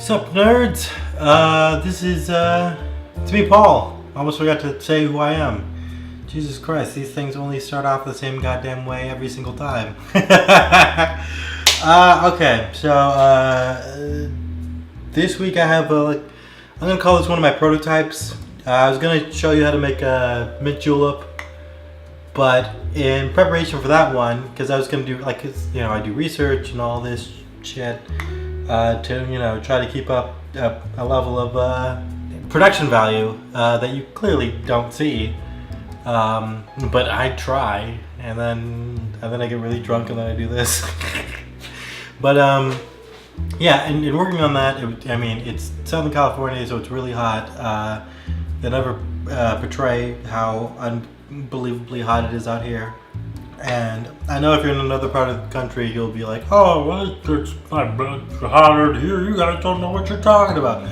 What's up, nerds? This is, it's me, Paul. Almost forgot to say who I am. Jesus Christ, these things only start off the same goddamn way every single time. Okay, so, this week I have, I'm gonna call this one of my prototypes. I was gonna show you how to make a mint julep, but in preparation for that one, because I was gonna do, I do research and all this shit, to try to keep up a level of production value that you clearly don't see, but I try, and then I get really drunk and then I do this. But yeah, and working on that, it's Southern California, so it's really hot. They never portray how unbelievably hot it is out here. And I know if you're in another part of the country, you'll be like, oh, well, it's not hotter here. You guys don't know what you're talking about.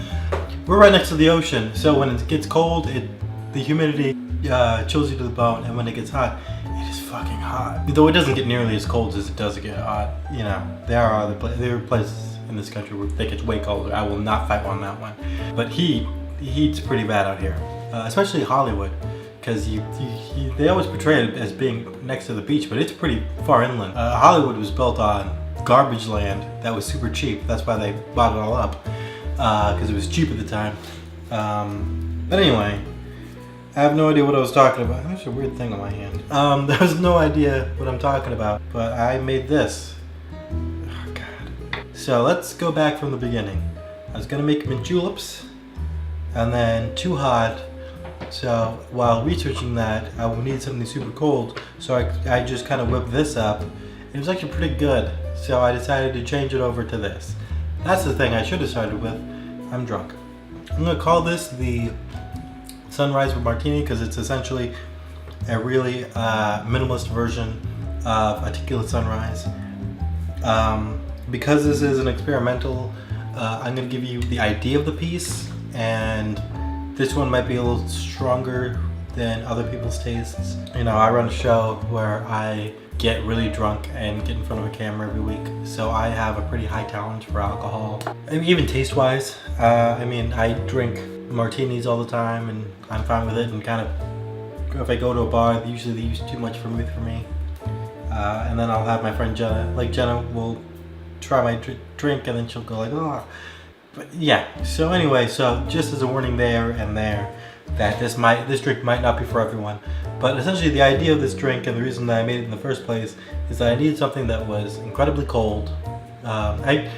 We're right next to the ocean, so when it gets cold, the humidity chills you to the bone, and when it gets hot, it is fucking hot. Though it doesn't get nearly as cold as it does get hot. There are places in this country where it gets way colder. I will not fight on that one. But heat's pretty bad out here, especially Hollywood. Because they always portray it as being next to the beach, but it's pretty far inland. Hollywood was built on garbage land that was super cheap. That's why they bought it all up, because it was cheap at the time. But anyway, I have no idea what I was talking about. There's a weird thing on my hand. There's no idea what I'm talking about, but I made this. Oh, God. So let's go back from the beginning. I was gonna make mint juleps, and then too hot. So while researching that, I would need something super cold, so I just kind of whipped this up. It was actually pretty good, so I decided to change it over to this. That's the thing I should have started with. I'm drunk. I'm going to call this the Sunrise with Martini because it's essentially a really minimalist version of a tequila sunrise. Because this is an experimental, I'm going to give you the idea of the piece, and this one might be a little stronger than other people's tastes. I run a show where I get really drunk and get in front of a camera every week, so I have a pretty high tolerance for alcohol. And even taste-wise, I drink martinis all the time, and I'm fine with it. And kind of, if I go to a bar, usually they use too much vermouth for me. And then I'll have my friend Jenna. Jenna will try my drink, and then she'll go like, oh. But yeah, so anyway, so just as a warning there, that this drink might not be for everyone. But essentially the idea of this drink, and the reason that I made it in the first place, is that I needed something that was incredibly cold. The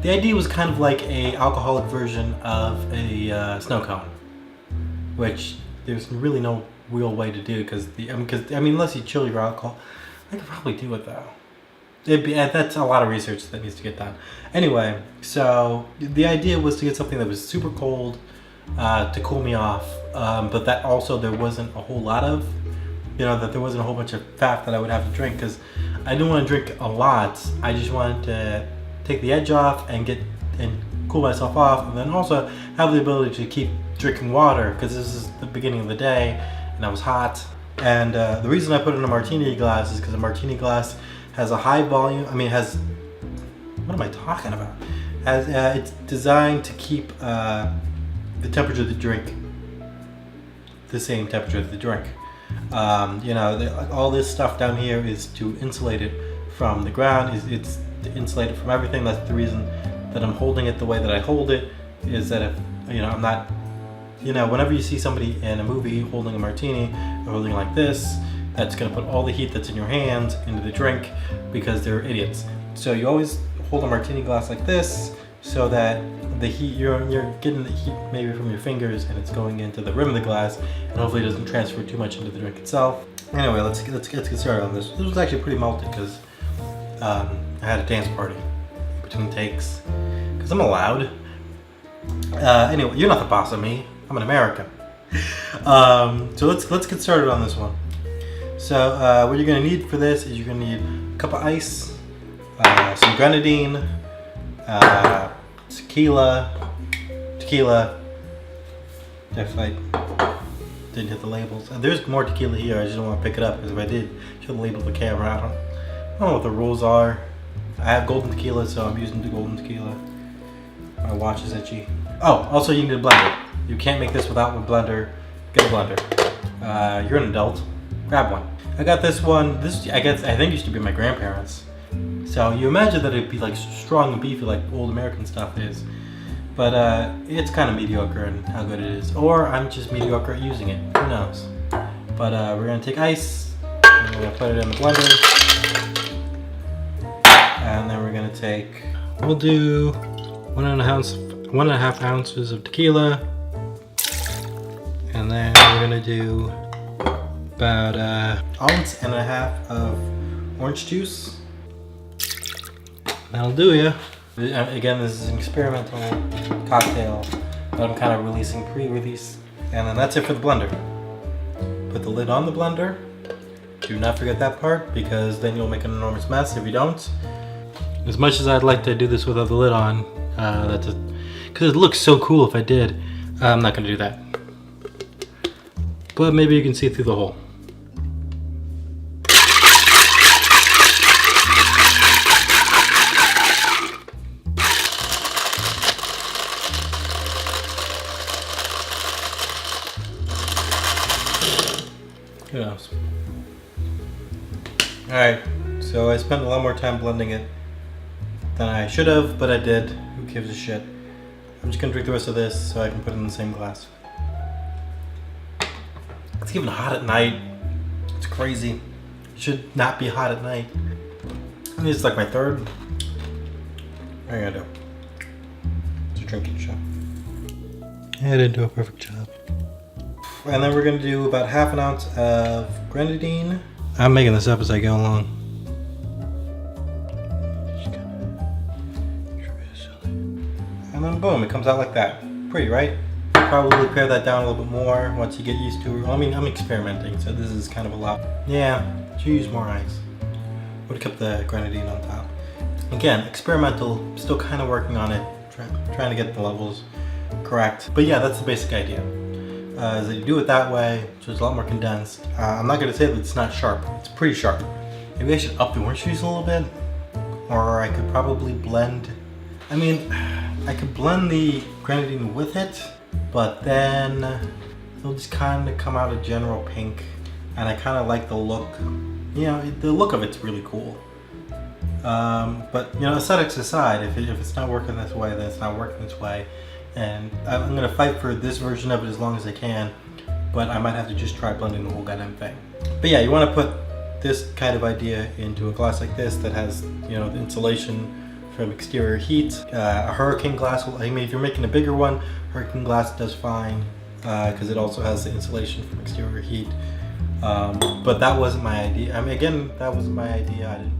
idea was kind of like a alcoholic version of a snow cone, which there's really no real way to do, because unless you chill your alcohol, I could probably do it though. That's a lot of research that needs to get done. Anyway, so the idea was to get something that was super cold to cool me off, but that also there wasn't a whole lot of, that there wasn't a whole bunch of fat that I would have to drink, because I didn't want to drink a lot. I just wanted to take the edge off and cool myself off, and then also have the ability to keep drinking water, because this is the beginning of the day and I was hot. And the reason I put it in a martini glass is because a martini glass has a high volume. What am I talking about? It's designed to keep the temperature of the drink the same temperature of the drink. All this stuff down here is to insulate it from the ground. It's to insulate it from everything. That's the reason that I'm holding it the way that I hold it. Is that if I'm not, whenever you see somebody in a movie holding a martini or holding like this, that's going to put all the heat that's in your hands into the drink, because they're idiots. So you always hold a martini glass like this, so that the heat, you're getting the heat maybe from your fingers, and it's going into the rim of the glass, and hopefully it doesn't transfer too much into the drink itself. Anyway, let's get started on this. This was actually pretty malted because I had a dance party between takes, because I'm allowed. Anyway, you're not the boss of me. I'm an American. So let's get started on this one. So what you're going to need for this is you're going to need a cup of ice, some grenadine, tequila. If I didn't hit the labels. There's more tequila here, I just don't want to pick it up, because if I did, show the label of the camera. I don't know what the rules are. I have golden tequila, so I'm using the golden tequila. My watch is itchy. Oh, also you need a blender. You can't make this without a blender. Get a blender. You're an adult. Grab one. I got this one. This I think used to be my grandparents'. So you imagine that it'd be like strong and beefy like old American stuff is. But it's kind of mediocre in how good it is. Or I'm just mediocre at using it. Who knows? But we're gonna take ice. And we're gonna put it in the blender. And then we're gonna take. We'll do 1.5 ounces of tequila. And then we're gonna do about 1.5 ounces of orange juice. That'll do ya. Again, this is an experimental cocktail that I'm kind of releasing pre-release. And then that's it for the blender. Put the lid on the blender. Do not forget that part because then you'll make an enormous mess if you don't. As much as I'd like to do this without the lid on, because it looks so cool if I did, I'm not gonna do that. But maybe you can see through the hole. Who knows? Alright, so I spent a lot more time blending it than I should have, but I did. Who gives a shit? I'm just gonna drink the rest of this so I can put it in the same glass. It's even hot at night. It's crazy. It should not be hot at night. And this is like my third. What are you gonna do? It's a drinking show. I didn't do a perfect job. And then we're gonna do about 1/2 ounce of Grenadine. I'm making this up as I go along. And then boom, it comes out like that. Pretty, right? Probably pare that down a little bit more once you get used to it. I mean, I'm experimenting, so this is kind of a lot. Yeah, should use more ice. Would have kept the Grenadine on top. Again, experimental, still kind of working on it, trying to get the levels correct. But yeah, that's the basic idea. Is that you do it that way, so it's a lot more condensed. I'm not going to say that it's not sharp. It's pretty sharp. Maybe I should up the orange juice a little bit. Or I could probably blend. I mean, I could blend the Grenadine with it, but then it'll just kind of come out a general pink. And I kind of like the look. You know, the look of it's really cool. But, you know, aesthetics aside, if it's not working this way, then it's not working this way. And I'm gonna fight for this version of it as long as I can, but I might have to just try blending the whole goddamn thing. But yeah, you want to put this kind of idea into a glass like this that has, you know, the insulation from exterior heat. A hurricane glass, I mean, if you're making a bigger one, hurricane glass does fine because it also has the insulation from exterior heat. But that wasn't my idea. I mean, again, that wasn't my idea. I didn't